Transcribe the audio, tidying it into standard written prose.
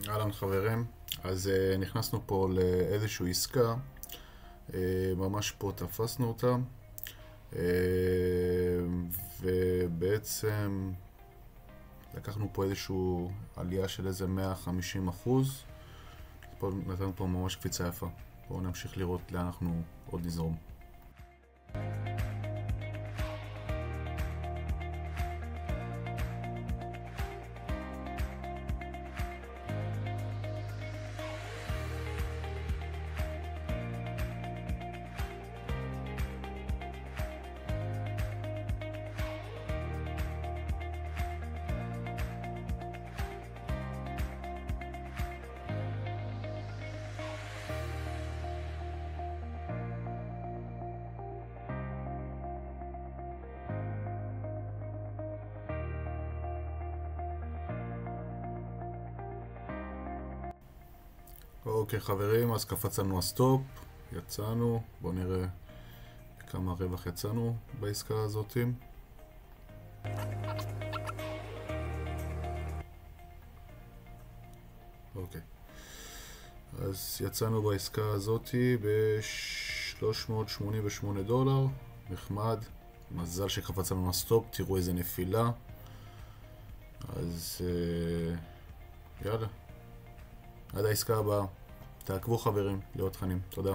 אהלן חברים, אז נכנסנו פה לאיזושהי עסקה, ממש פה תפסנו אותה, אה, ובעצם לקחנו פה איזושהי עלייה של איזה 150%. פה נתנו פה ממש קפיצה יפה. בואו נמשיך לראות לאן אנחנו עוד נזרום. אוקיי חברים, אז קפץ לנו הסטופ, יצאנו, בואו נראה כמה רווח יצאנו בעסקה הזאת. אוקיי, אז יצאנו בעסקה הזאת ב$388, נחמד, מזל שקפץ לנו הסטופ, תראו איזה נפילה. אז יאללה, עד העסקה הבאה, תעקבו חברים, לראות תכנים, תודה.